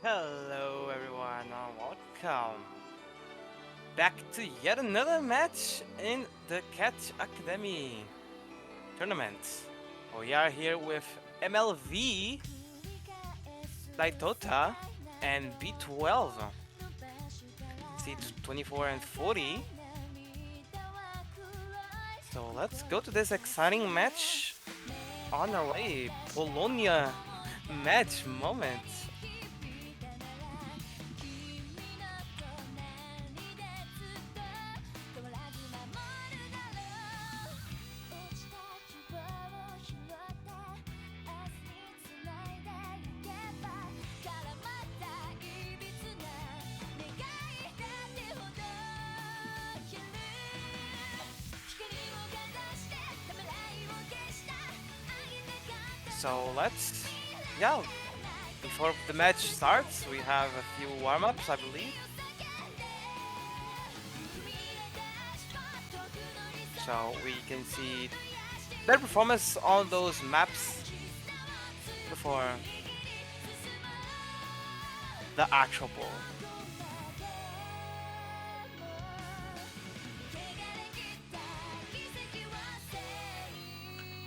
Hello everyone, welcome back to yet another match in the Catch Academy tournament. We are here with mlvdytota and B12, seeds 24 and 40. So let's go to this exciting match on our way, Polonia match moment. So yeah, before the match starts, we have a few warm-ups, I believe. So we can see their performance on those maps before the actual ball.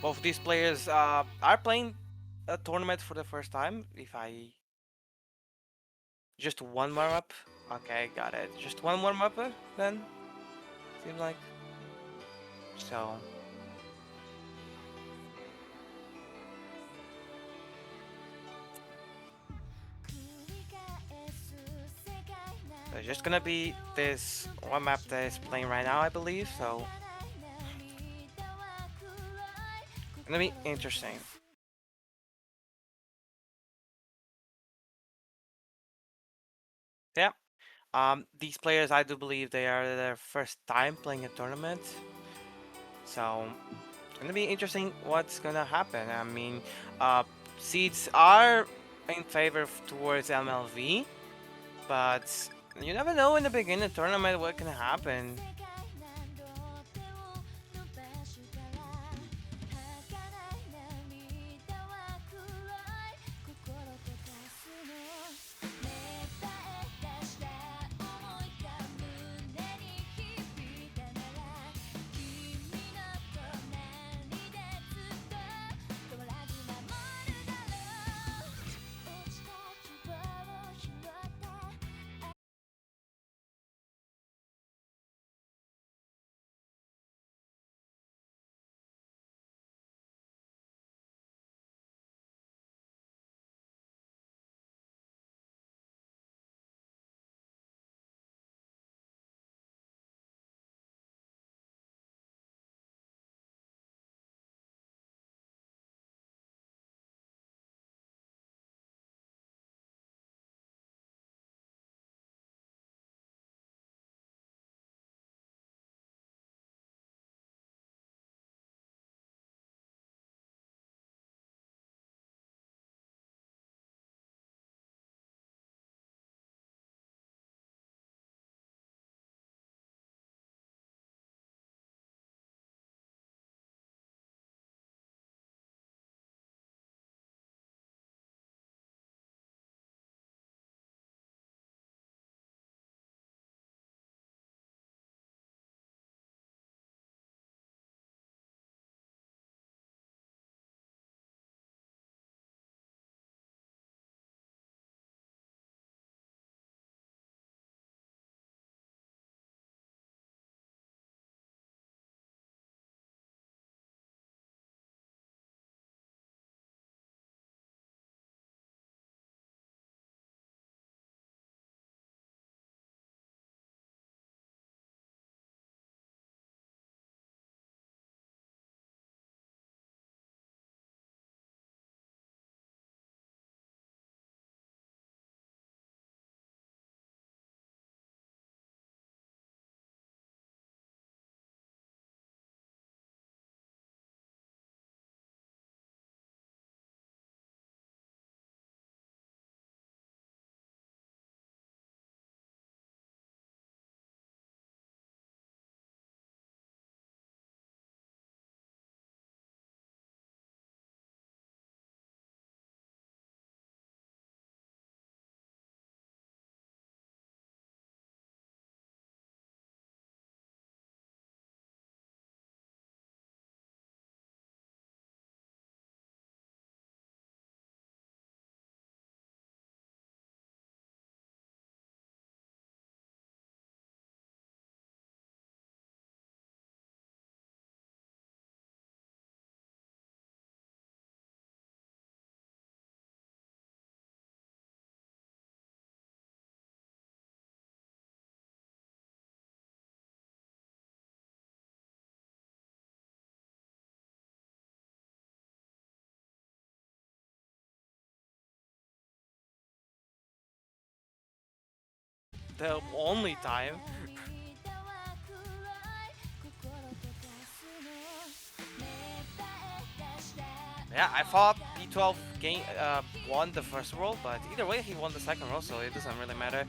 Both these players are playing a tournament for the first time. If I just one warm up, okay, got it. Just one warm up then seems like so. So it's just gonna be this one map that is playing right now, I believe. So gonna be interesting. Yeah. These players, I do believe they are their first time playing a tournament. So it's gonna be interesting what's gonna happen. I mean, uh, seeds are in favor towards MLV, but you never know in the beginning of the tournament what can happen. the only time. Yeah, I thought B12 won the first roll, but either way, he won the second roll, so it doesn't really matter.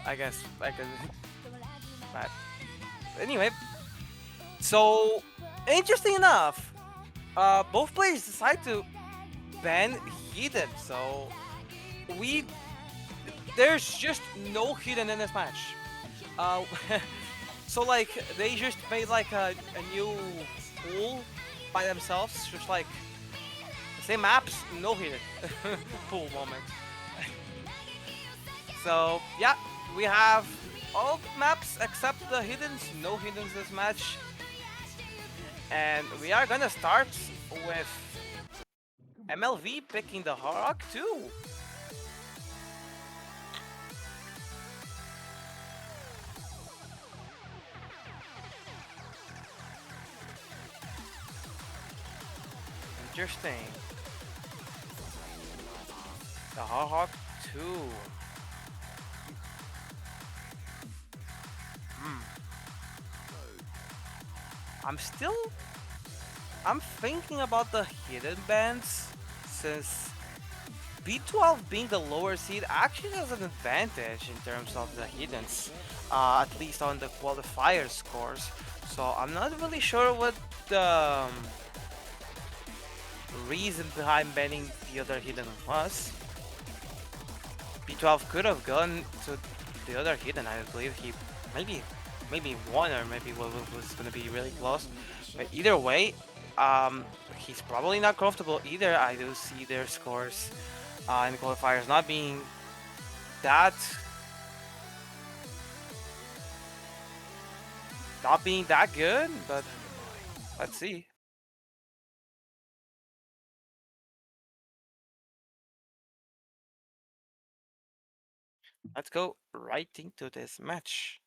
I guess I could. But anyway, so interesting enough, both players decide to ban Hidden. So we there's just no Hidden in this match. Uh, so like they just made like a new pool by themselves, just like the same maps, no Hidden pool moment. So yeah, we have all maps except the hiddens, no hiddens this match. And we are gonna start with MLV picking the Harrock too. Interesting. The Harrock too. Hmm. I'm still I'm thinking about the hidden bands since B12 being the lower seed actually has an advantage in terms of the hiddens, at least on the qualifier scores. So I'm not really sure what the reason behind banning the other hidden was. B12 could have gone to the other hidden. I believe he maybe won or maybe was going to be really close. But either way, he's probably not comfortable either. I do see their scores in the qualifiers that not being that good. But let's see. Let's go right into this match.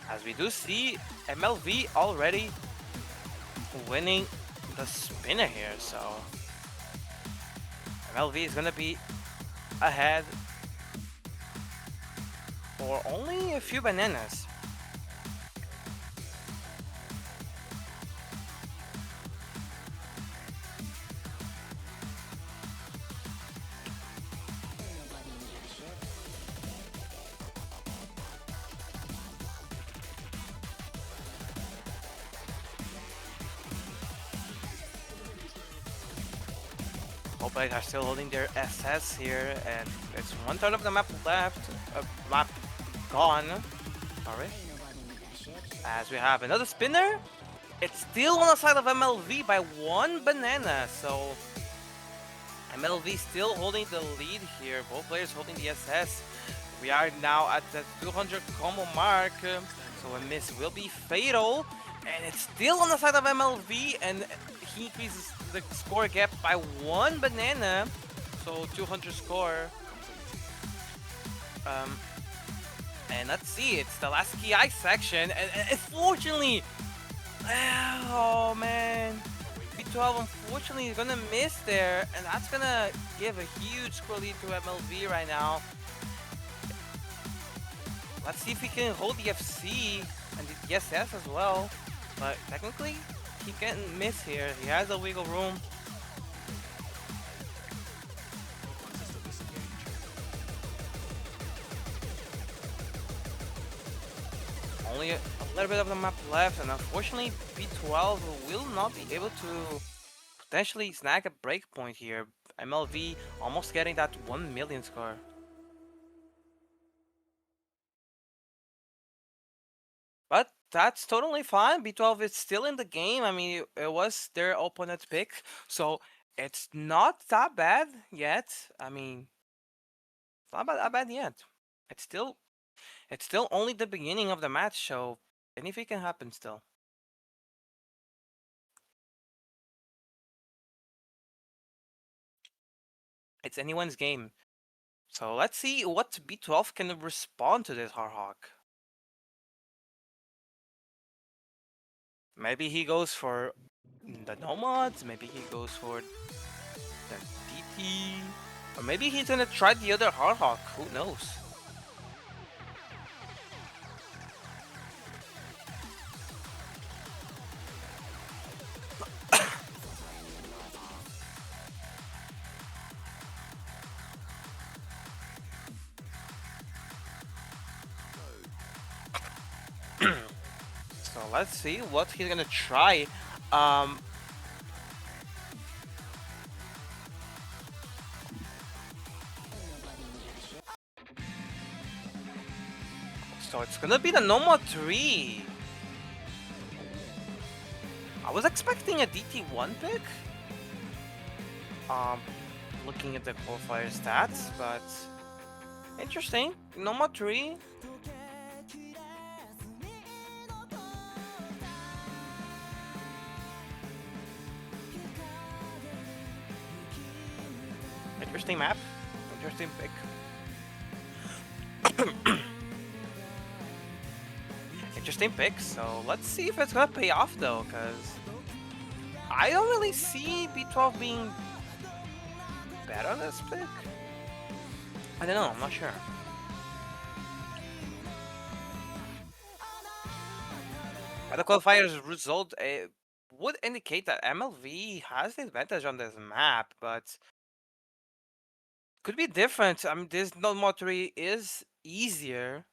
As we do see MLV already winning the spinner here, so MLV is gonna be ahead for only a few bananas. Both players are still holding their SS here, and it's 1/3 of the map left. Map gone. Alright. As we have another spinner, it's still on the side of MLV by one banana, so MLV still holding the lead here. Both players holding the SS. We are now at the 200 combo mark, so a miss will be fatal. And it's still on the side of MLV, and he increases the score gap by one banana, so 200 score. And let's see, it's the last KI section, and unfortunately, oh man, B12 unfortunately is gonna miss there, and that's gonna give a huge score lead to MLV right now. Let's see if he can hold the FC and the SS as well. But technically, he can't miss here. He has a wiggle room. Only a little bit of the map left, and unfortunately, B12 will not be able to potentially snag a breakpoint here. MLV almost getting that 1 million score. But that's totally fine. B12 is still in the game. I mean, it was their opponent's pick, so it's not that bad yet. I mean, it's not that bad yet. It's still it's still only the beginning of the match, so anything can happen still. It's anyone's game. So let's see what B12 can respond to this Harhawk. Maybe he goes for the Nomads, maybe he goes for the DT, or maybe he's gonna try the other Hardhawk, who knows? So let's see what he's gonna try. Um, so it's gonna be the Nomad 3. I was expecting a DT1 pick. Um, Looking at the qualifier stats, but interesting. Nomad 3. Interesting map. Interesting pick. Interesting pick. So let's see if it's gonna pay off though, because I don't really see B12 being better on this pick. I don't know. I'm not sure. But the qualifier's result would indicate that MLV has the advantage on this map, but could be different. I mean, this Nomad 3 is easier,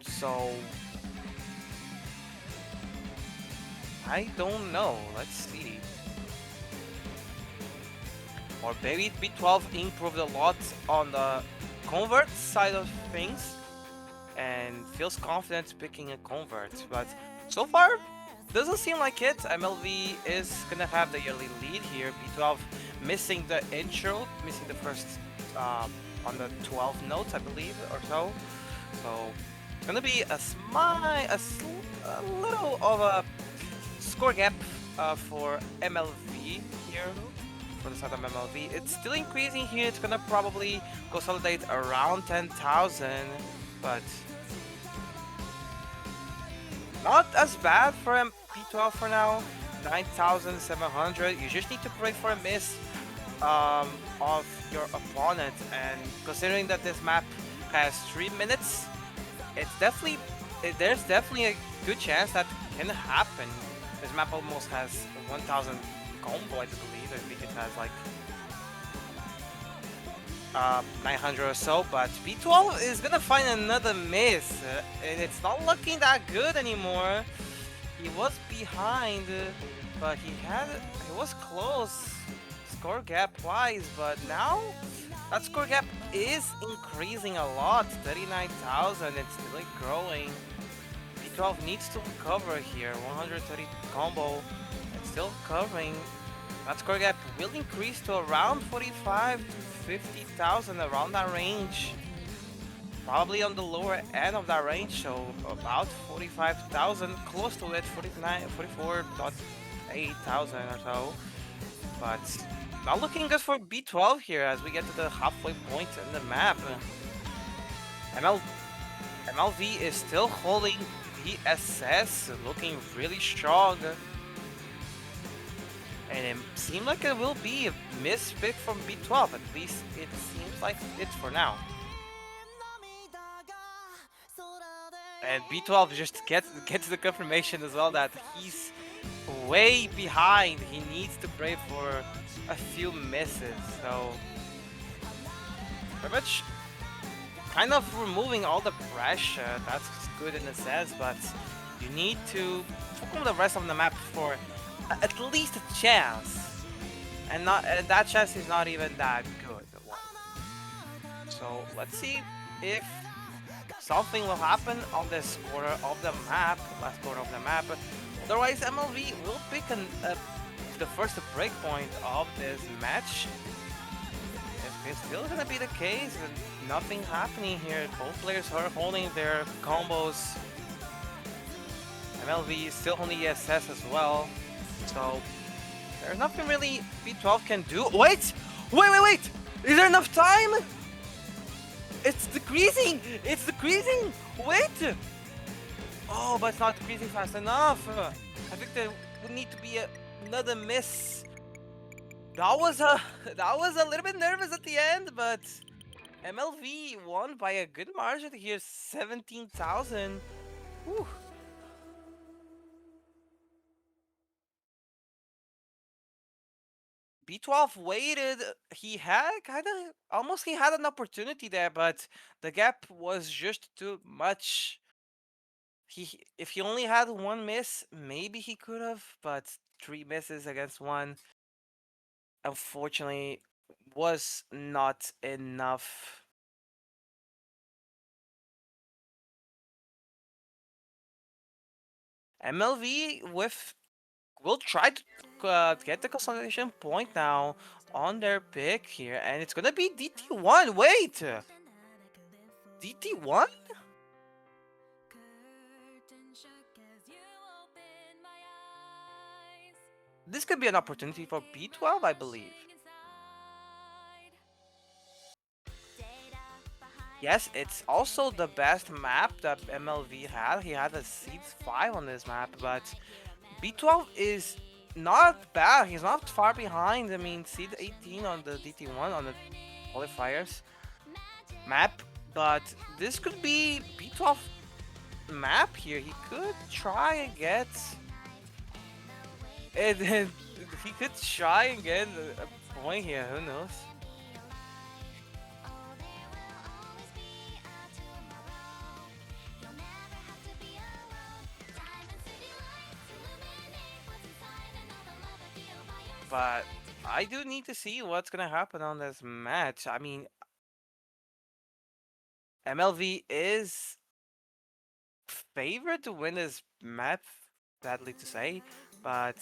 so I don't know. Let's see. Or maybe B12 improved a lot on the convert side of things and feels confident picking a convert. But so far, doesn't seem like it. MLV is gonna have the early lead here. B12 missing the intro, missing the first on the 12 notes, I believe, or so. So it's gonna be a little of a score gap for MLV here. For the side of MLV, it's still increasing here. It's gonna probably consolidate around 10,000, but not as bad for P12 for now. 9,700. You just need to pray for a miss of your opponent, and considering that this map has 3 minutes, there's definitely a good chance that can happen. This map almost has 1,000 combo, I believe. I think it has like 900 or so, but B12 is gonna find another miss, and it's not looking that good anymore. He was behind, but he was close score gap wise, but now that score gap is increasing a lot. 39,000, it's still growing. B12 needs to recover here. 130 combo, it's still covering. That score gap will increase to around 45 to 50,000, around that range. Probably on the lower end of that range, so about 45,000, close to it, 44.8 thousand or so. But not looking good for B12 here as we get to the halfway point in the map. MLV is still holding VSS, looking really strong. And it seems like it will be a mispick from B12, at least it seems like it for now. And B12 just gets the confirmation as well that he's way behind. He needs to pray for a few misses, so pretty much kind of removing all the pressure. That's good in a sense, but you need to focus on the rest of the map for at least a chance, and that chance is not even that good. So let's see if something will happen on this quarter of the map, last quarter of the map. Otherwise, MLV will pick the first breakpoint of this match. If it's still gonna be the case, and nothing happening here. Both players are holding their combos. MLV is still holding ESS as well. So there's nothing really B12 can do. Wait! Is there enough time? It's decreasing! Wait! Oh, but it's not decreasing fast enough. I think there would need to be another miss. That was a that was a little bit nervous at the end, but MLV won by a good margin here, 17,000. Whew. B12 waited. He had kind of almost he had an opportunity there, but the gap was just too much. If he only had one miss, maybe he could have, but three misses against one, unfortunately, was not enough. MLV with will try to get the consolidation point now on their pick here, and it's gonna be DT1. Wait, DT1? This could be an opportunity for B12, I believe. Yes, it's also the best map that MLV had. He had a Seeds 5 on this map, but B12 is not bad. He's not far behind. I mean, Seed 18 on the DT1 on the qualifiers map, but this could be B12 map here. He could try and get it. He could try and get a point here. Who knows? But I do need to see what's gonna happen on this match. I mean, MLV is favored to win this map, sadly to say, but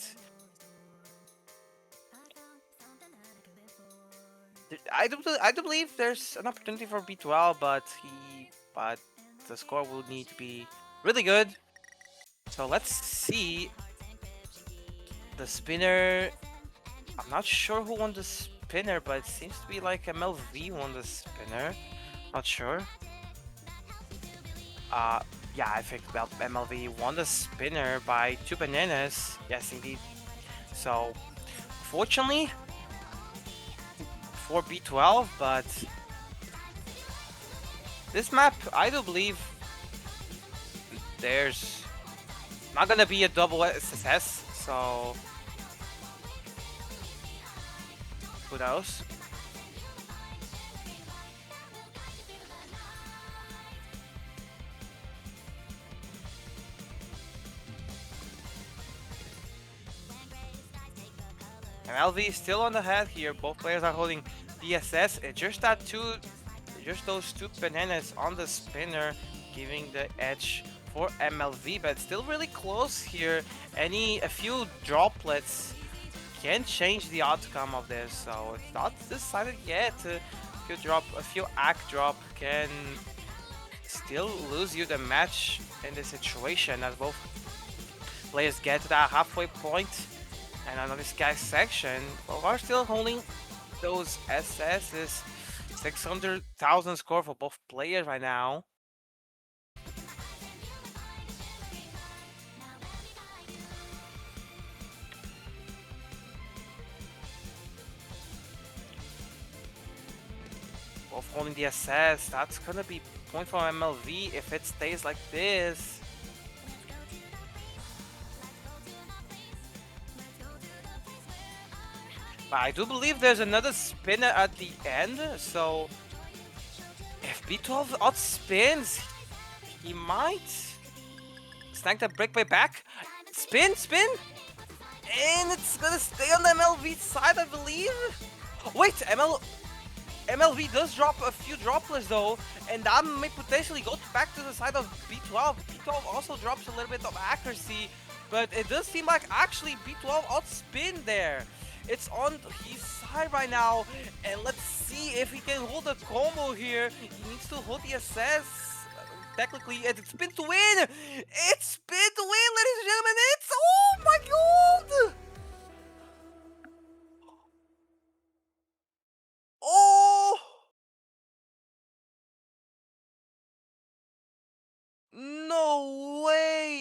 I do believe there's an opportunity for B12, but the score will need to be really good. So let's see the spinner. I'm not sure who won the spinner, but it seems to be like MLV won the spinner. Not sure. Uh, yeah, I think MLV won the spinner by 2 bananas. Yes, indeed. So, fortunately for B12, but this map, I do believe there's not gonna be a double success. So, who knows? And LV is still on the head here. Both players are holding DSS. It's just just those 2 bananas on the spinner, giving the edge for MLV. But still really close here. A few droplets can change the outcome of this. So it's not decided yet. A few act drop can still lose you the match in this situation, as both players get to that halfway point. And on this guy's section, we are still holding those SSs. 600,000 score for both players right now. Both holding the SS. That's gonna be point for MLV if it stays like this. But I do believe there's another spinner at the end, so if B12 outspins, he might snag the breakaway back. Spin, spin! And it's gonna stay on the MLV side, I believe. Wait, MLV does drop a few droplets though, and that may potentially go back to the side of B12. B12 also drops a little bit of accuracy, but it does seem like actually B12 outspin there. It's on his side right now, and let's see if he can hold a combo here. He needs to hold the SS. Technically, it's spin to win! It's spin to win, ladies and gentlemen! It's, oh my god! Oh! No way!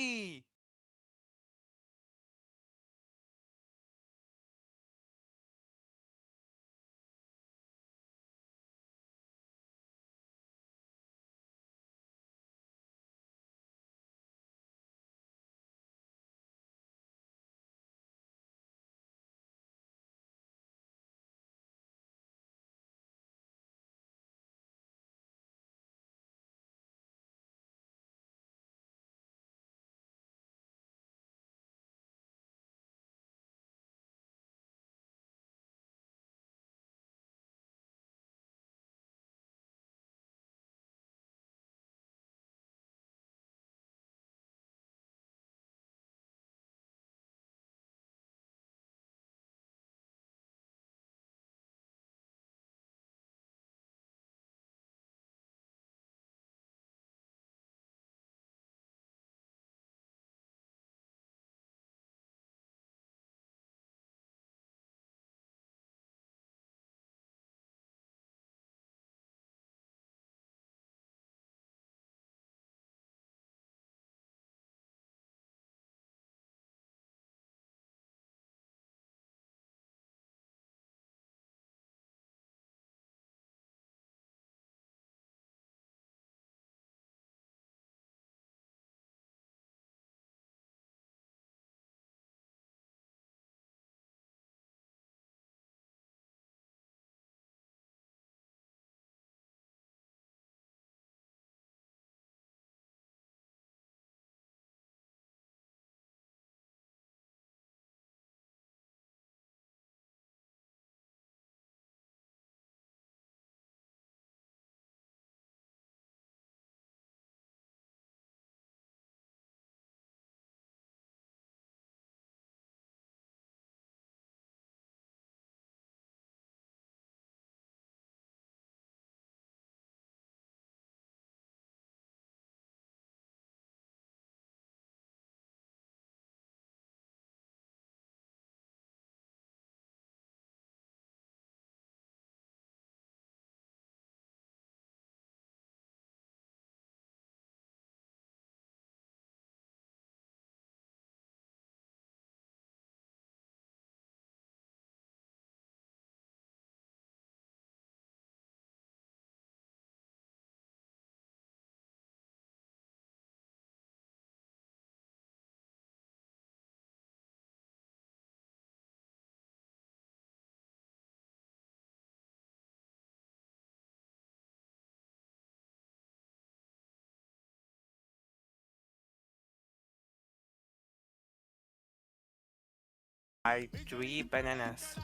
by 3 bananas.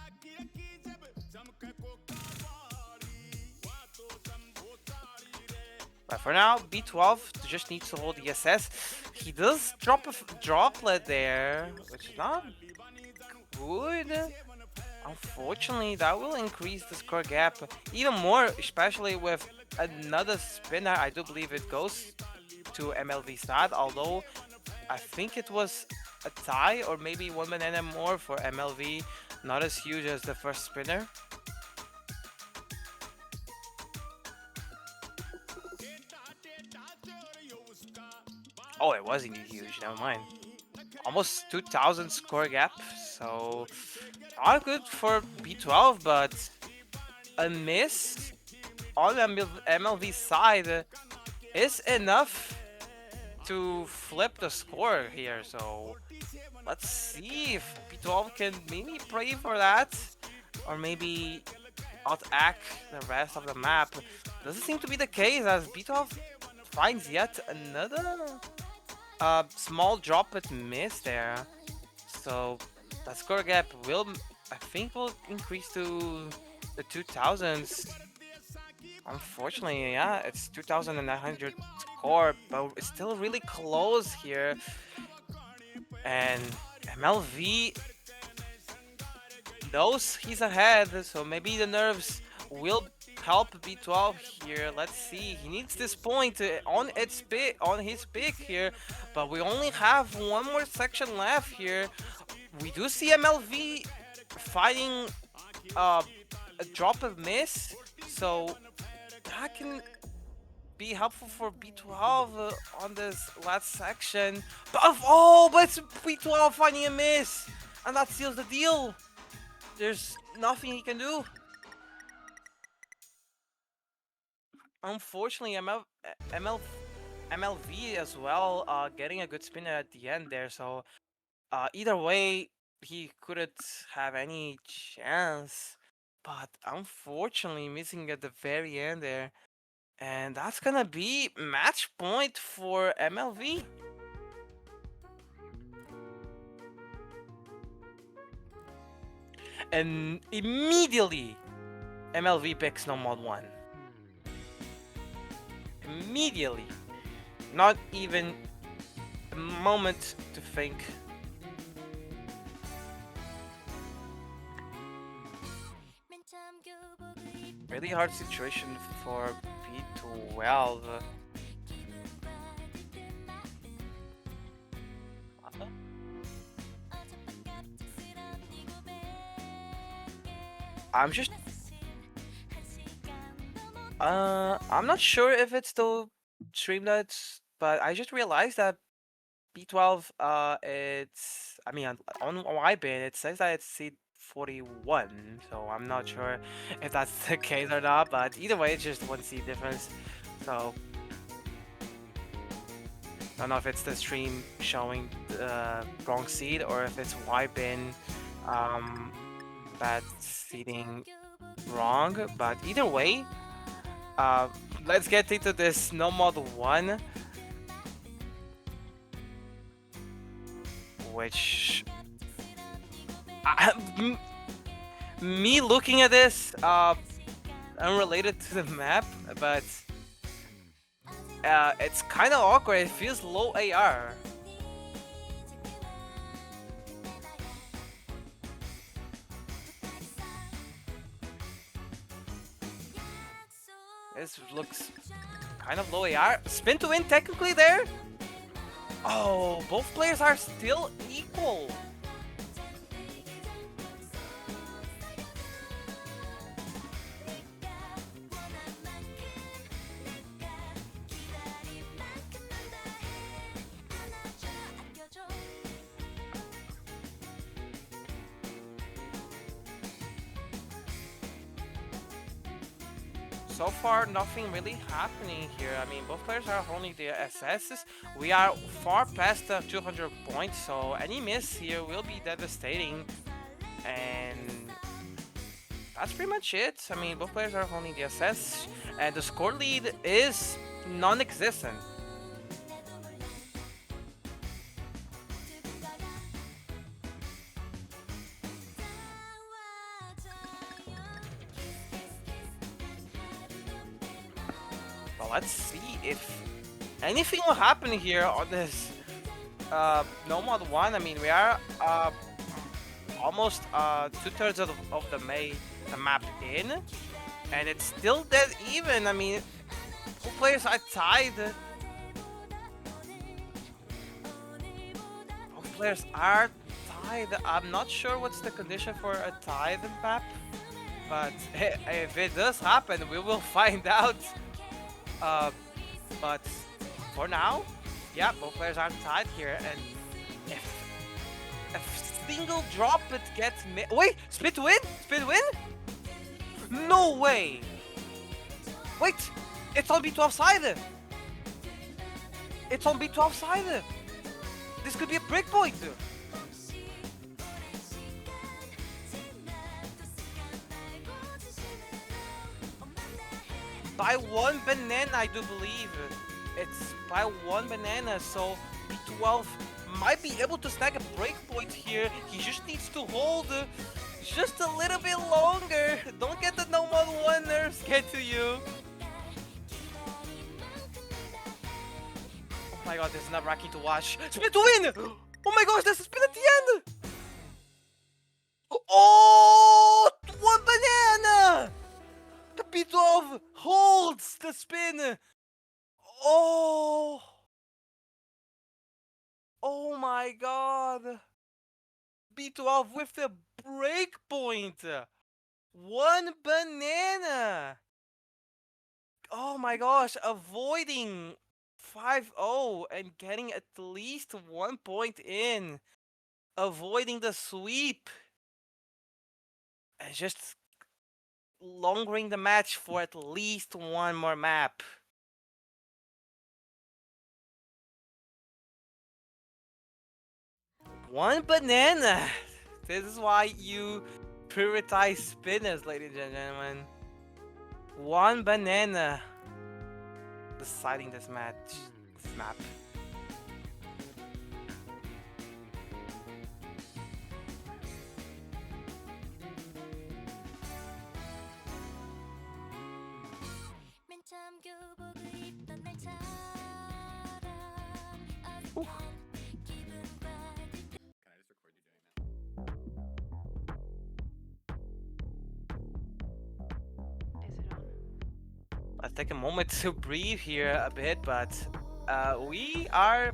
But for now, B12 just needs to hold the SS. He does drop a droplet there, which is not good. Unfortunately, that will increase the score gap even more, especially with another spinner. I do believe it goes to MLV side, although I think it was a tie or maybe 1 banana more for MLV. Not as huge as the first spinner. Oh, it was indeed huge. Never mind. Almost 2,000 score gap. So not good for B12, but a miss on MLV side is enough to flip the score here. So let's see if B12 can maybe pray for that, or maybe out-act the rest of the map. Doesn't seem to be the case as B12 finds yet another small drop at miss there. So that score gap will, I think, will increase to the 2000s. Unfortunately, yeah, it's 2,900 score, but it's still really close here. And MLV knows he's ahead, so maybe the nerves will help B12 here. Let's see. He needs this point on his pick here, but we only have one more section left here. We do see MLV fighting a drop of miss, so that can be helpful for B12 on this last section. But it's B12 finding a miss, and that seals the deal. There's nothing he can do. Unfortunately, MLV as well, getting a good spinner at the end there. So either way, he couldn't have any chance. But unfortunately, missing at the very end there. And that's gonna be match point for MLV. And immediately, MLV picks no mod 1. Immediately. Not even a moment to think. Really hard situation for B12. I'm just I'm not sure if it's still Streamlabs, but I just realized that B12 it's, I mean, on YBin it says that it's seed 41, so I'm not sure if that's the case or not, but either way it's just one seed difference. So I don't know if it's the stream showing the wrong seed or if it's YBin that's seeding wrong, but either way, let's get into this no mod 1, which me looking at this unrelated to the map, but it's kind of awkward. It feels low AR. This looks kind of low AR. Spin to win technically there. Oh, both players are still equal. So far, nothing really happening here. I mean, both players are holding their SSs. We are far past the 200 points, so any miss here will be devastating. And that's pretty much it. I mean, both players are holding the SS, and the score lead is non-existent. let's see if anything will happen here on this no mod 1. I mean, we are almost 2/3 of the map in, and it's still dead even. I mean, two players are tied. Both players are tied. I'm not sure what's the condition for a tied map, but if it does happen, we will find out. But for now, yeah, both players are tied here, and if a single drop it gets wait, split win? Split win? No way! Wait, it's on B12 side! It's on B12 side! This could be a breakpoint! By one banana, I do believe. It's by one banana, so B12 might be able to snag a breakpoint here. He just needs to hold just a little bit longer. Don't get the no mod 1 nerfs get to you. Oh my god, this is nerve-wracking to watch. Spin to win! Oh my gosh, there's a spin at the end! Oh! One banana! The B12 holds the spin! Oh! Oh my god! B12 with the breakpoint! One banana! Oh my gosh, avoiding 5-0 and getting at least 1 point in. Avoiding the sweep. And just longering the match for at least one more map. One banana! This is why you prioritize spinners, ladies and gentlemen. One banana deciding this match, this map. Ooh. Let's take a moment to breathe here a bit, but we are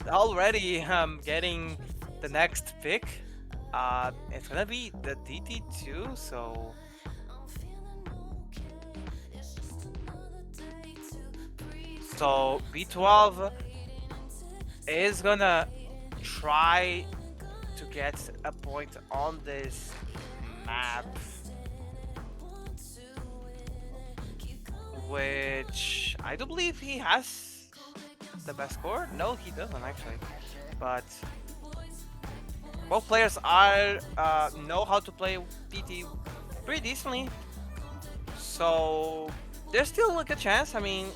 already getting the next pick. It's gonna be the DT2, so B12 is gonna try to get a point on this map, which I do believe he has the best score. No, he doesn't actually, but both players are know how to play DT pretty decently, so there's still a good chance. I mean,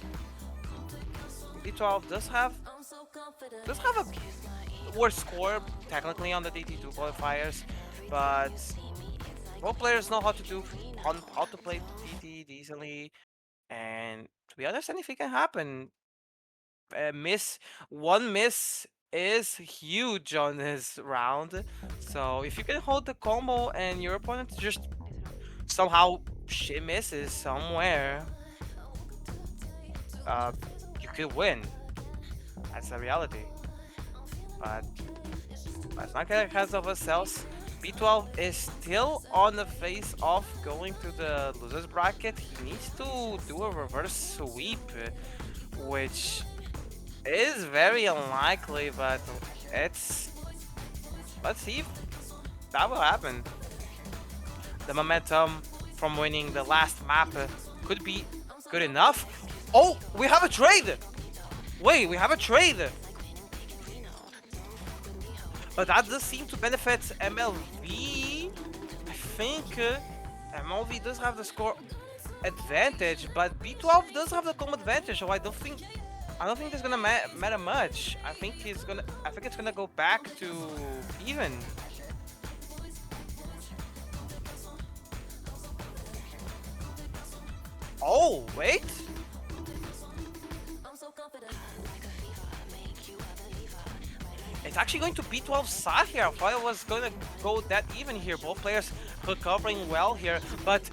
B12 does have a worse score technically on the DT2 qualifiers, but both players know how to play DT decently. And to be honest, anything can happen. One miss is huge on this round. So if you can hold the combo and your opponent just somehow shit misses somewhere, you could win. That's the reality. But let's not get ahead of ourselves. B12 is still on the face of going to the losers bracket. He needs to do a reverse sweep, which is very unlikely, but let's see if that will happen. The momentum from winning the last map could be good enough. Oh, we have a trade! Wait, we have a trade! But that does seem to benefit MLV. I think MLV does have the score advantage, but B12 does have the home advantage, so I don't think it's gonna matter much. I think it's gonna go back to even. Oh wait, it's actually going to B12 side here. I thought it was going to go that even here. Both players recovering well here, but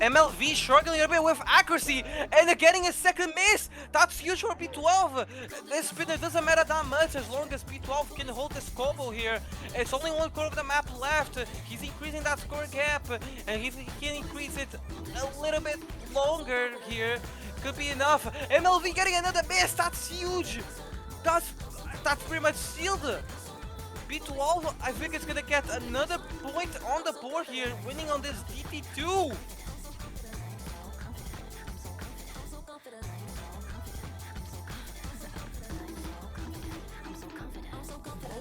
MLV struggling a bit with accuracy and getting a second miss. That's huge for B12. This spinner doesn't matter that much as long as B12 can hold this combo here. It's only one quarter of the map left. He's increasing that score gap, and if he can increase it a little bit longer here, could be enough. MLV getting another miss. That's huge. That's that's pretty much sealed. B12, I think it's gonna get another point on the board here, winning on this DT2.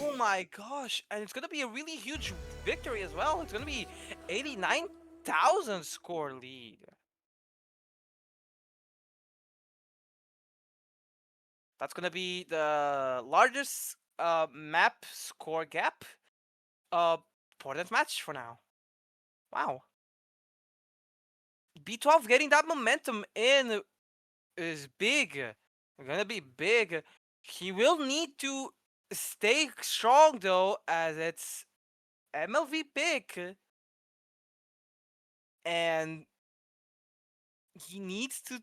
Oh my gosh, and it's gonna be a really huge victory as well. It's gonna be 89,000 score lead. That's gonna be the largest map score gap uh, for that match for now. Wow. B12 getting that momentum in is big. Gonna be big. He will need to stay strong though, as it's MLV pick, and he needs to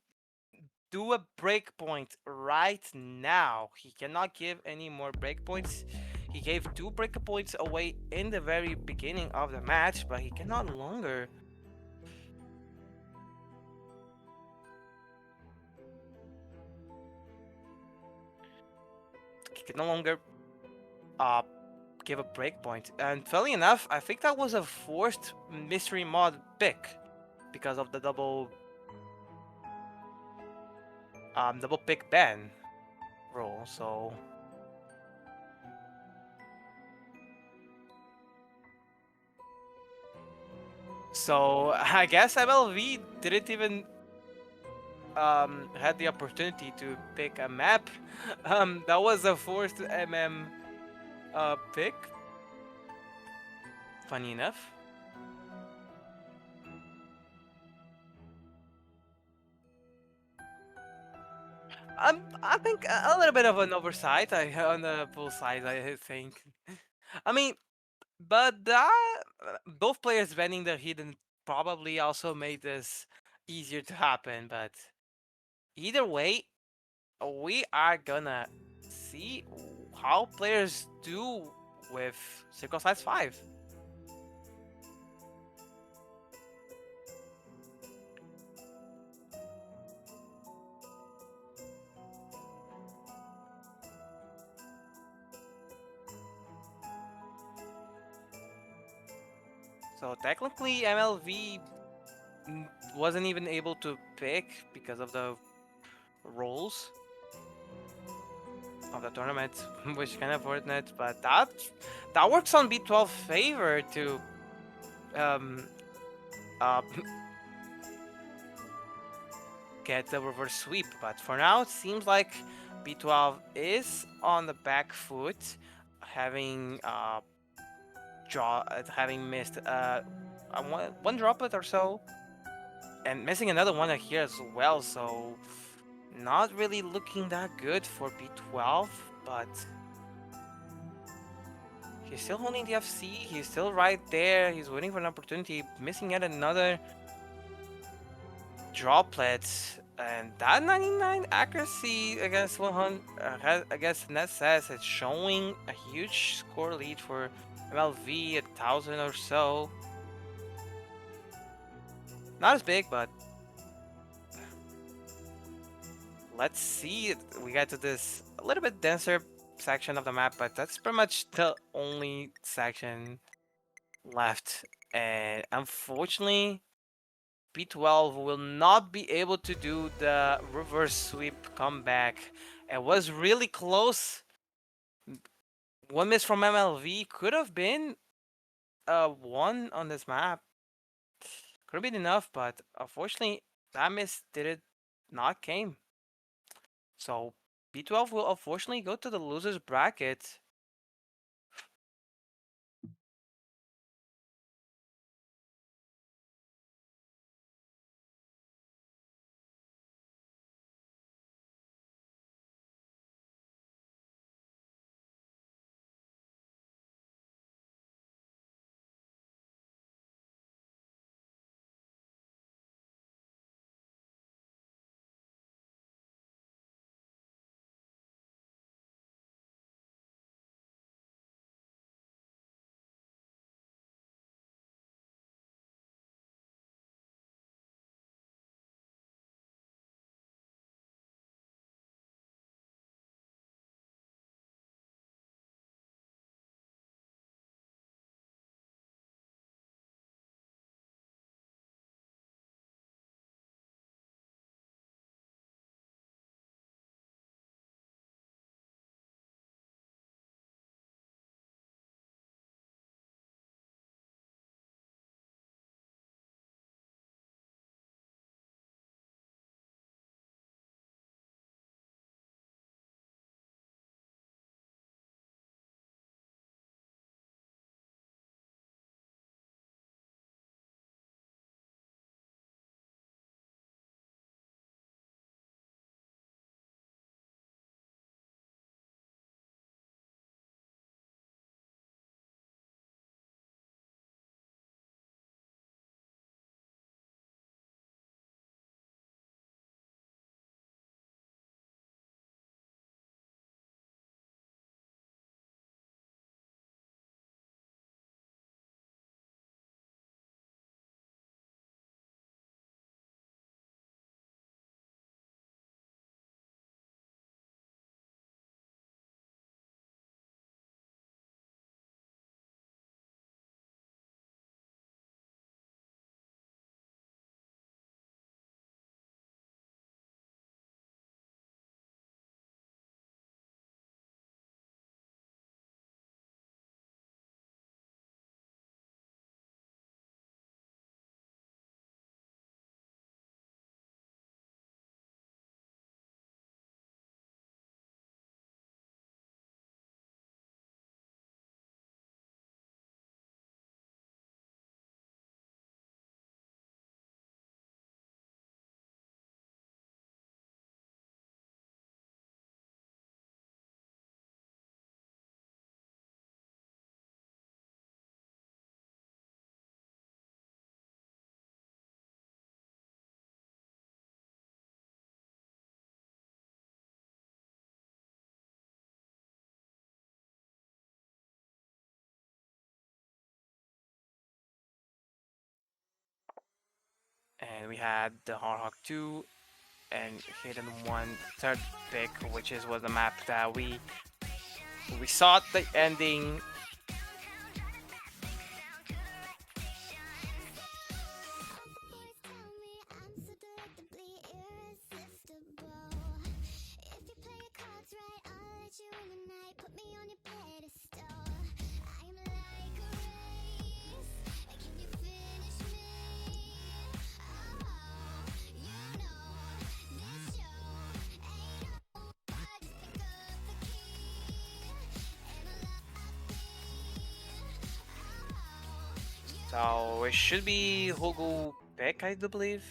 do a breakpoint right now. He cannot give any more breakpoints. He gave 2 breakpoints away in the very beginning of the match, but he cannot longer. He can no longer uh, give a breakpoint. And funny enough, I think that was a forced mystery mod pick because of the double pick ban rule. So I guess MLV didn't even had the opportunity to pick a map. That was a forced pick. Funny enough. I think a little bit of an oversight on the pool side. I think. I mean, but both players banning the hidden probably also made this easier to happen. But either way, we are gonna see how players do with Circle Size 5. So technically, MLV wasn't even able to pick because of the rules of the tournament, which is kind of fortunate. But that works on B12 favor to um, uh, get the reverse sweep. But for now, it seems like B12 is on the back foot, having having missed one droplet or so, and missing another one here as well. So not really looking that good for B12, but he's still holding the FC. He's still right there. He's waiting for an opportunity, missing yet another droplet. And that 99 accuracy against 100 against NSS, it's showing a huge score lead for MLV, 1,000 or so. Not as big, but let's see. We get to this a little bit denser section of the map, but that's pretty much the only section left. And unfortunately, B12 will not be able to do the reverse sweep comeback. It was really close. One miss from MLV could have been a one on this map. Could have been enough, but unfortunately, that miss did it not came. So B12 will unfortunately go to the losers bracket. and we had the Hardhawk 2 and Hidden One third pick, which is was the map that we saw the ending. So it should be Hugo pick, I do believe.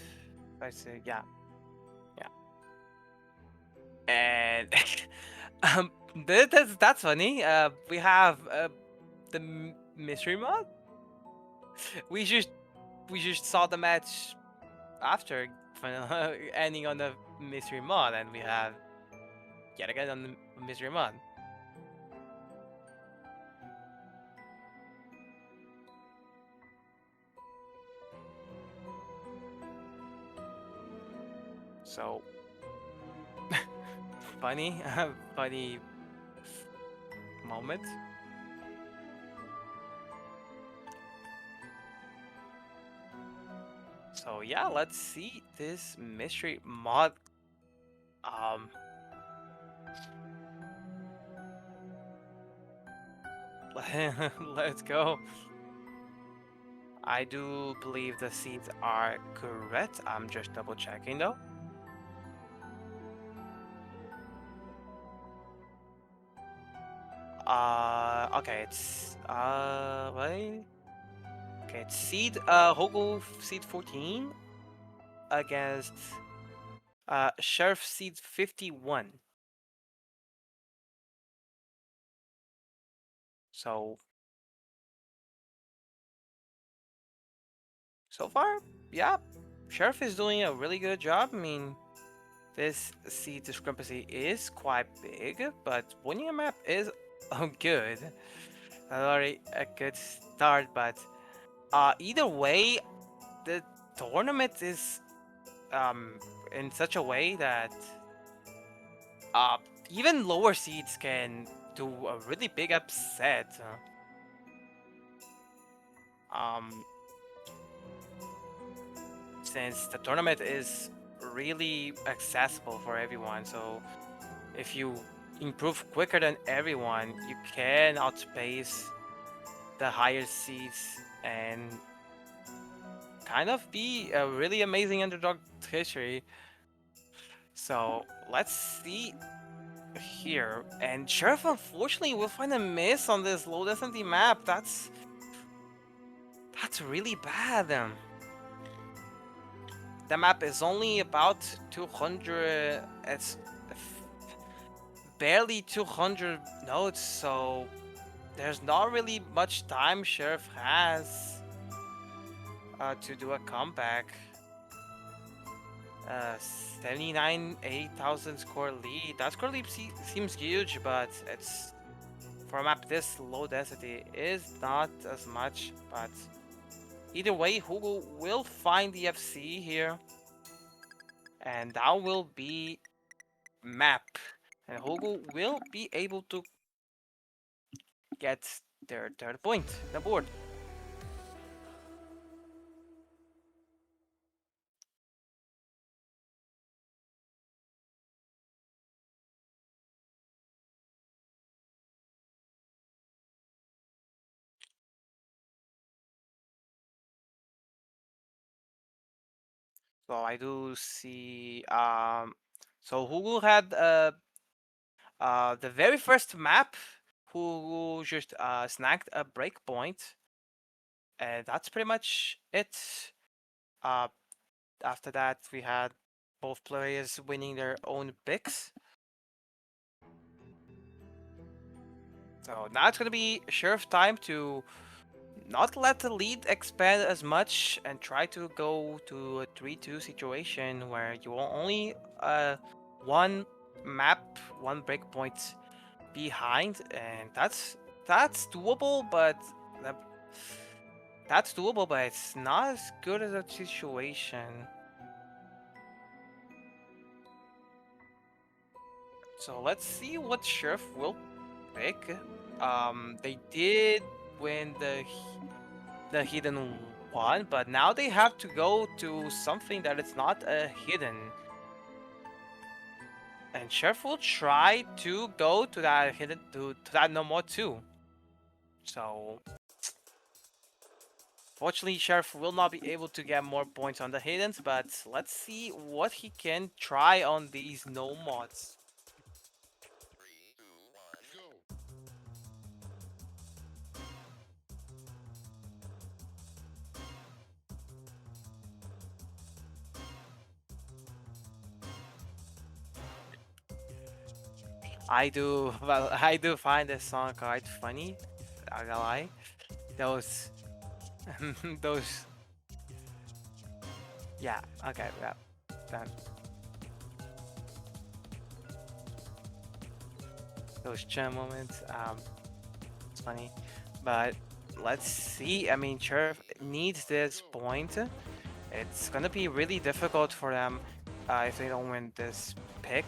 I say yeah, yeah. And um, that's funny. We have the mystery mod. We just we just saw the match after ending on the mystery mod, and we have yet again on the mystery mod. So funny, funny moment. So yeah, let's see this mystery mod. Um, let's go. I do believe the seeds are correct. I'm just double checking though. Okay, it's wait. Okay, it's seed Hogo seed 14 against Sheriff seed 51. So so far, yeah, Sheriff is doing a really good job. I mean, this seed discrepancy is quite big, but winning a map is good. Already a good start, but either way, the tournament is um in such a way that uh even lower seeds can do a really big upset. Um, since the tournament is really accessible for everyone, so if you improve quicker than everyone, you can outpace the higher seeds and kind of be a really amazing underdog history. So let's see here. And Sheriff, unfortunately, will find a miss on this low density map. That's really bad. The map is only about 200. It's barely 200 nodes, so there's not really much time Sheriff has to do a comeback. 79, 8,000 score lead. That score lead seems huge, but it's for a map this low density is not as much. But either way, Hugo will find the FC here, and that will be map, and Hugo will be able to get their third point on the board. So I do see. So Hugo had the very first map. Hugo just snagged a breakpoint, and that's pretty much it. Uh, After that, we had both players winning their own picks. So now it's gonna be Sheriff time to not let the lead expand as much and try to go to a 3-2 situation where you are only one map, one breakpoint behind, and that's doable, but That's doable, but it's not as good as a situation. So let's see what Sheriff will pick. They did win the hidden one, but now they have to go to something that it's not a hidden. And Sheriff will try to go to that hidden to that no more too. So fortunately, Sheriff will not be able to get more points on the hiddens, but let's see what he can try on these no mods. I do find this song quite funny. Not gonna lie, those, those, yeah, okay, yeah, that, those chill moments, it's funny, but let's see. I mean, Sheriff needs this point. It's gonna be really difficult for them if they don't win this pick.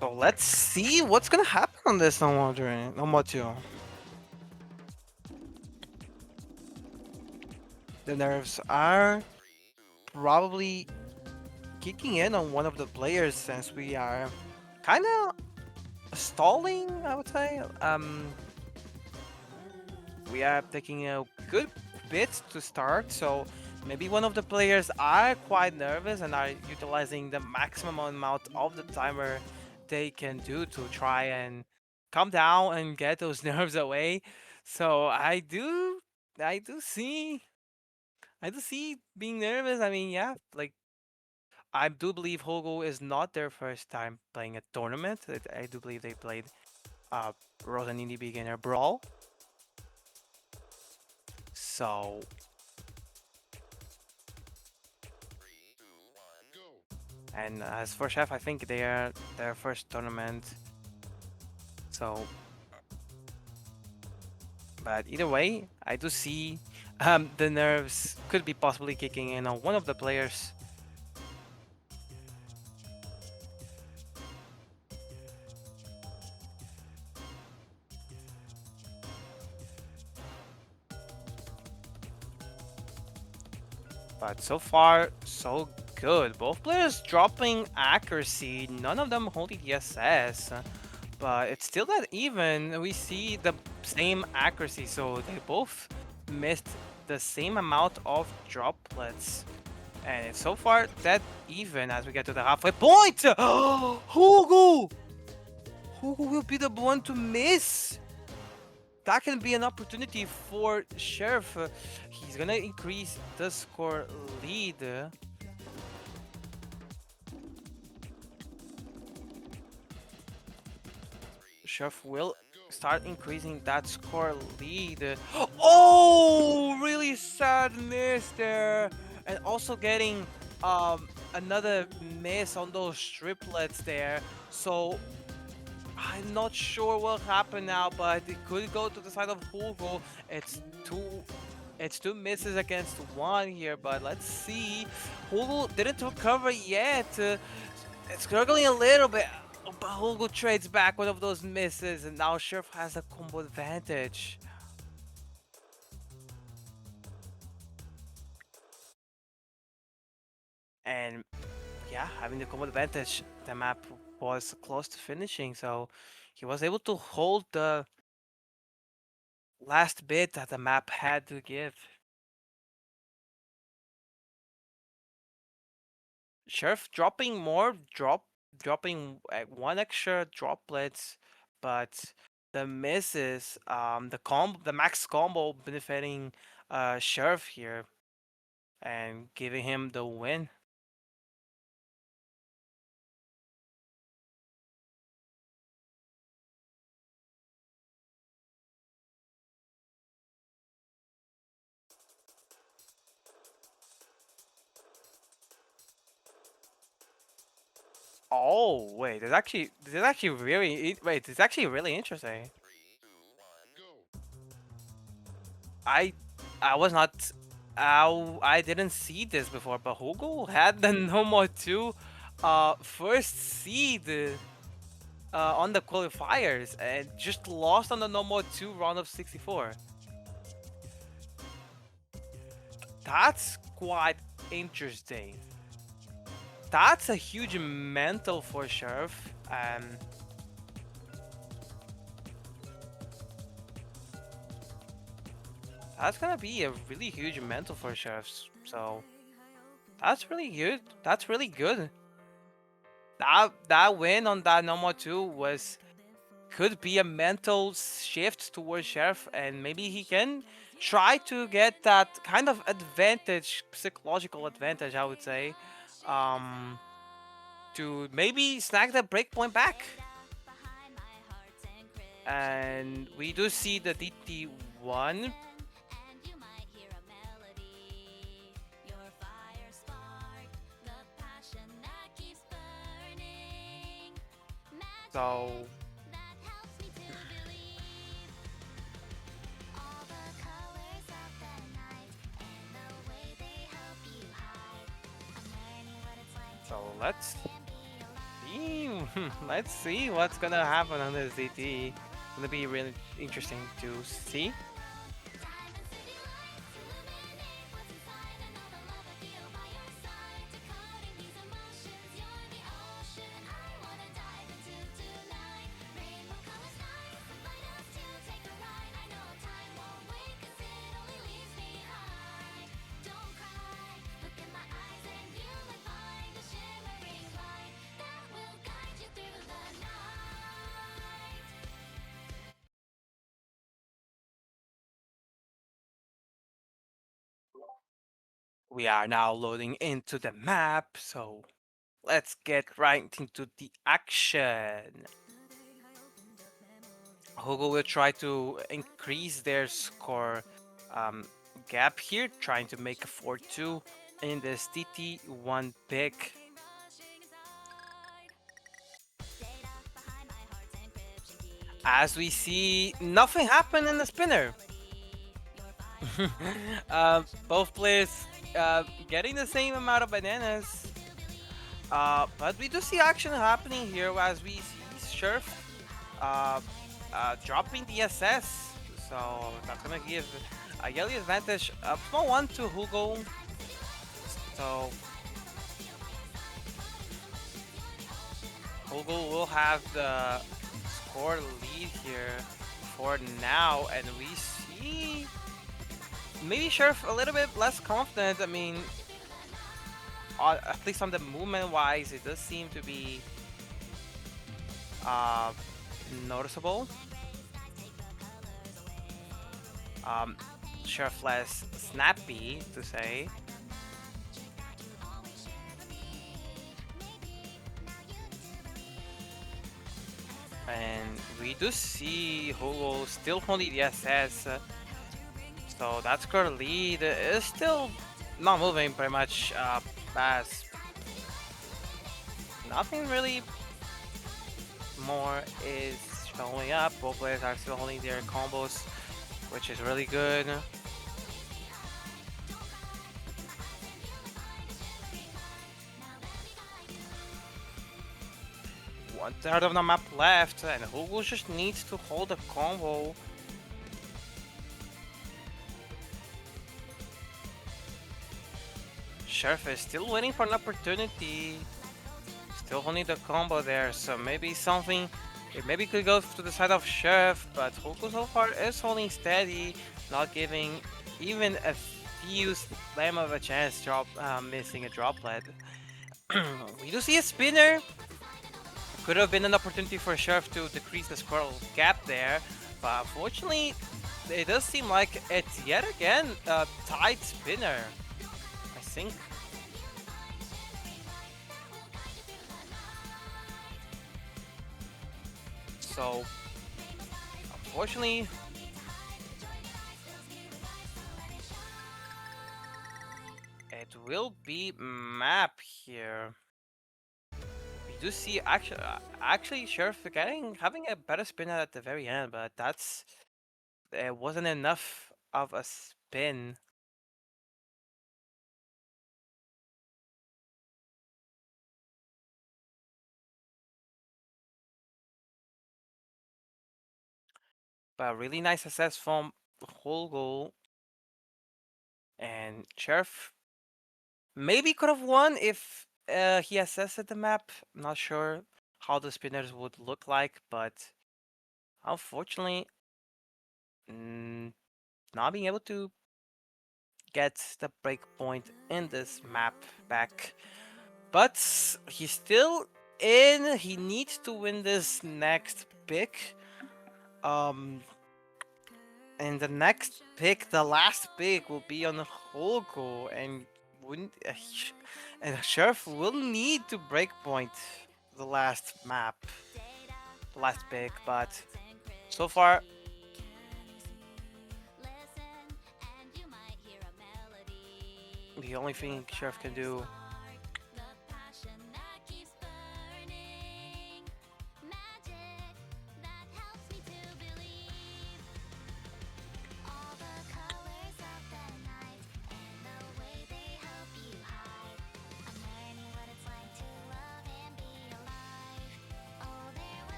So let's see what's gonna happen on this no more two. The nerves are probably kicking in on one of the players since we are kind of stalling, I would say. We are taking a good bit to start, so maybe one of the players are quite nervous and are utilizing the maximum amount of the timer they can do to try and calm down and get those nerves away. So I do see, I do see being nervous. I mean, yeah, like I do believe Hogo is not their first time playing a tournament. I do believe they played uh Rosanini Beginner Brawl. So, and as for Chef, I think they are their first tournament. So, but either way, I do see the nerves could be possibly kicking in on one of the players. But so far, so good. Both players dropping accuracy, none of them holding DSS. But it's still not even. We see the same accuracy, so they both missed the same amount of droplets. And it's so far that even as we get to the halfway point. Hugo! Hugo will be the one to miss. That can be an opportunity for Sheriff. He's gonna increase the score lead. Chef will start increasing that score lead. Oh, really sad miss there. And also getting another miss on those triplets there. So I'm not sure what happened now, but it could go to the side of Hugo. It's two it's two misses against one here, but let's see. Hugo didn't recover yet. It's struggling a little bit. But Hugo trades back one of those misses, and now Sheriff has a combo advantage. And yeah, having the combo advantage, the map was close to finishing, so he was able to hold the last bit that the map had to give. Sheriff dropping dropping one extra droplets, but the misses, the max combo benefiting Sheriff here and giving him the win. Oh wait, there's actually wait, it's actually really interesting. I I was not I didn't see this before, but Hugo had the Nomo 2 first seed on the qualifiers and just lost on the Nomo 2 round of 64. That's quite interesting. That's a huge mental for Sheriff. That's gonna be a really huge mental for Sheriffs. So that's really good. That's really good. That win on that Nomo 2 was could be a mental shift towards Sheriff, and maybe he can try to get that kind of advantage, psychological advantage, I would say, um, to maybe snag the breakpoint back. And we do see the DT1. So let's see. Let's see what's gonna happen on this DT. It's gonna be really interesting to see. We are now loading into the map, so let's get right into the action. Hugo will try to increase their score gap here, trying to make a 4-2 in this TT1 pick. As we see, nothing happened in the spinner. Both players getting the same amount of bananas. But we do see action happening here as we see Sheriff uh, dropping the SS. So that's gonna give a yellow advantage, a small one to Hugo. So Hugo will have the score lead here for now, and we see maybe Sheriff a little bit less confident. I mean, at least on the movement wise, it does seem to be uh, noticeable. Um, Sheriff less snappy to say. And we do see Hugo still holding the SS. So that's current lead is still not moving pretty much fast. Nothing really more is showing up. Both players are still holding their combos, which is really good. One third of the map left, and Hugo just needs to hold a combo. Sheriff is still waiting for an opportunity. Still holding the combo there, so maybe something. It maybe could go to the side of Sheriff, but Hugo so far is holding steady, not giving even a few slam of a chance, missing a droplet. We do see a spinner. Could have been an opportunity for Sheriff to decrease the squirrel gap there, but unfortunately, it does seem like it's yet again a tight spinner. I think. So, unfortunately, it will be map here. We do see actually Sheriff getting having a better spin at the very end, but that's it wasn't enough of a spin. But really nice assess from whole goal, and Sheriff maybe could have won if he assessed the map. I'm not sure how the spinners would look like, but unfortunately, mm, not being able to get the break point in this map back. But he's still in. He needs to win this next pick. Um, and the next pick, the last pick, will be on Holgo, and wouldn't and Sheriff will need to breakpoint the last map, the last pick. But so far, the only thing Sheriff can do.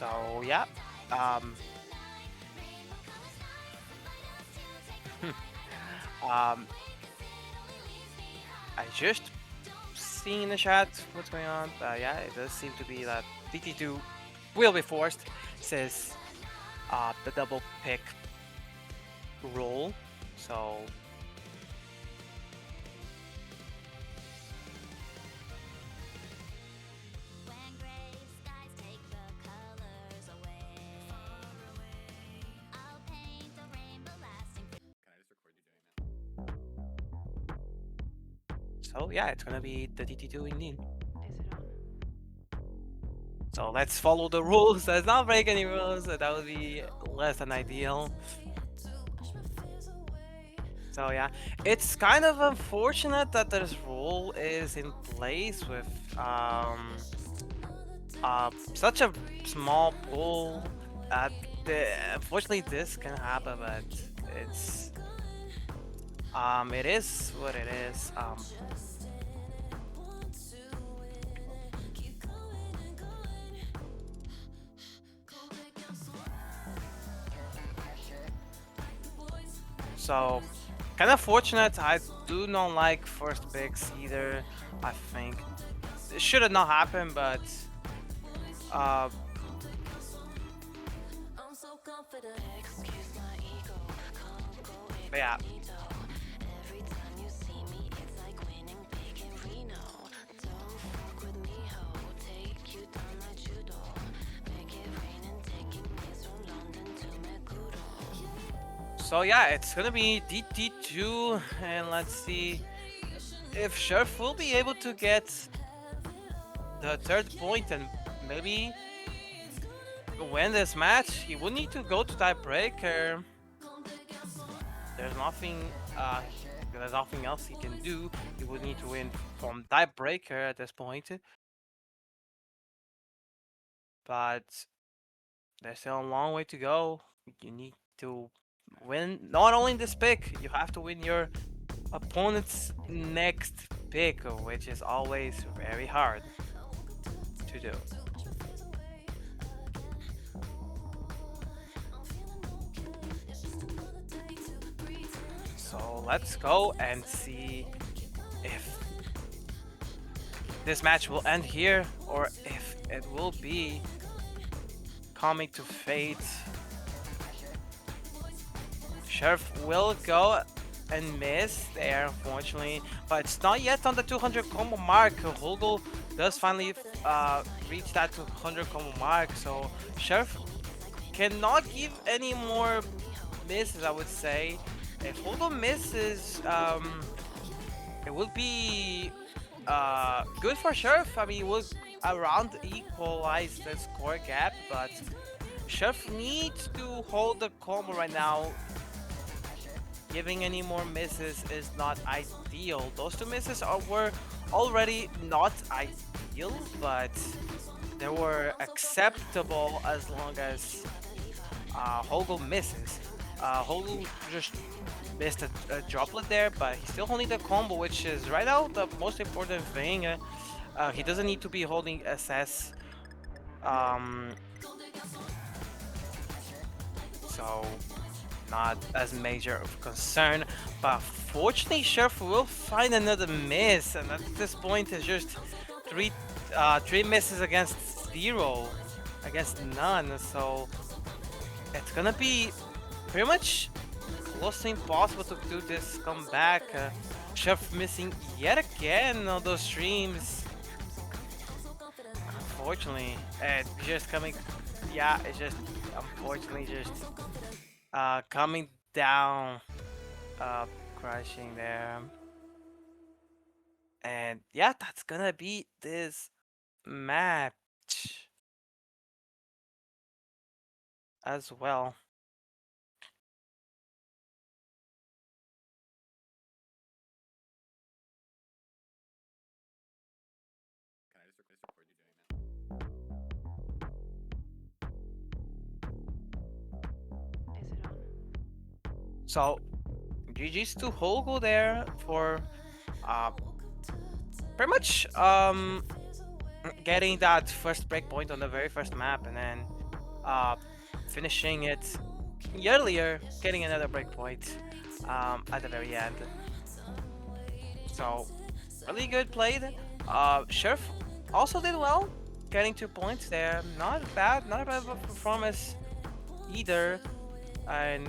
So yeah, um, um, I just seeing in the chat what's going on. Yeah, it does seem to be that DT2 will be forced, says the double pick roll. So so yeah, it's gonna be the DT2 indeed. So let's follow the rules. Let's not break any rules. That would be less than ideal. So yeah, it's kind of unfortunate that this rule is in place with such a small pool. Unfortunately, this can happen, but it's it is what it is. So kind of fortunate. I do not like first picks either. I think it should have not happened, but uh, but yeah. So yeah, it's gonna be DT2, and let's see if Sheriff will be able to get the third point and maybe win this match. He would need to go to tiebreaker. There's nothing, there's nothing else he can do. He would need to win from tiebreaker at this point. But there's still a long way to go. You need to win not only this pick, you have to win your opponent's next pick, which is always very hard to do. So let's go and see if this match will end here or if it will be coming to fate. Sheriff will go and miss there, unfortunately, but it's not yet on the 200 combo mark. Holgo does finally reach that 200 combo mark, so Sheriff cannot give any more misses, I would say. If Holgo misses, it will be good for Sheriff. I mean, it will around equalize the score gap, but Chef needs to hold the combo right now. Giving any more misses is not ideal. Those two misses were already not ideal, but they were acceptable as long as Hogo misses. Hogo just missed a droplet there, but he's still holding the combo, which is right now the most important thing. He doesn't need to be holding SS. Um, so not as major of concern, but fortunately Sheriff will find another miss, and at this point it's just three three misses against zero, against none, so it's gonna be pretty much close to impossible to do this comeback. Sheriff missing yet again on those streams. Unfortunately, it's just coming, yeah, it's just unfortunately just coming down, crashing there. And yeah, that's gonna be this match as well. So GG's to Hogo there for uh pretty much getting that first breakpoint on the very first map, and then uh finishing it earlier, getting another breakpoint at the very end. So really good played. Sheriff also did well, getting 2 points there. Not a bad performance either. And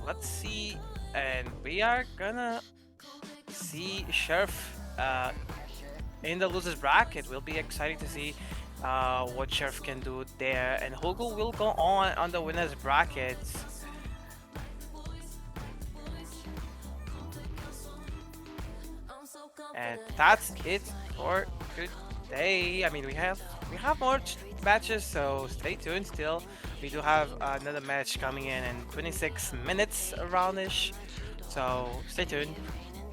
let's see, and we are gonna see Sheriff in the losers bracket. Will be exciting to see what Sheriff can do there, and Hogo will go on the winners bracket. And that's it for today. I mean, we have more matches, so stay tuned. Still, we do have another match coming in 26 minutes aroundish. So stay tuned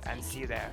and see you there.